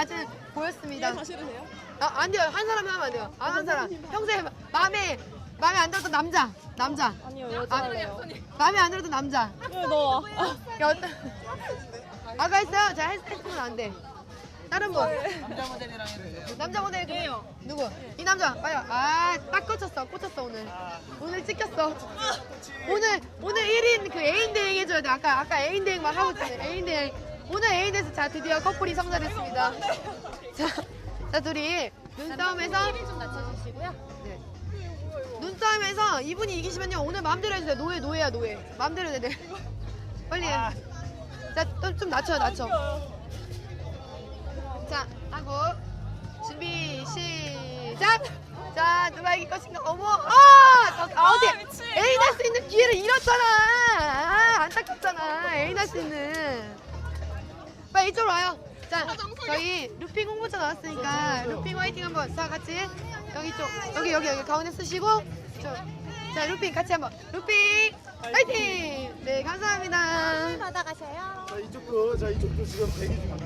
낮은 보였습니다. 다 싫으세요? 안 돼요. 한 사람이 하면 안 돼요. 한 사람. 평소에 마음에 안 들었던 남자. 아니요, 여자예요. 마음에 안 들었던 남자. 왜 너? 아까 했어요? 자, 했으면 안 돼. 다른 분. 남자 모델이랑 해도 돼요. 남자 모델 해요. 누구? 이 남자. 빨리. 딱 꽂혔어 오늘. 오늘 찍혔어. 오늘 1인 그 애인 대행 해줘야 돼. 아까 애인 대행만 하고 있었네. 애인 대행. 오늘 애인 대에서 자 드디어 커플이 성사됐습니다. 자 둘이 눈싸움에서 좀 낮춰주시고요. 네. 눈싸움에서 이분이 이기시면요 오늘 마음대로 해주세요. 노예야 노예. 마음대로 해야 돼. 빨리 해. 자 좀 낮춰. 자 하고 준비 시작. 자 누가 이길 것인가. 어머 어디 미치. 애인 할 수 있는 기회를 잃었잖아. 안타깝잖아. 애인 할 수 있는. 빨리 이쪽으로 와요. 자 저희 루핑 홍보차 나왔으니까 루핑 화이팅 한번. 자 같이 여기 쪽 여기 가운데 쓰시고 자 루핑 같이 한번. 루핑 화이팅. 네 감사합니다. 받아가세요. 자 이쪽도 지금 대기 중입니다.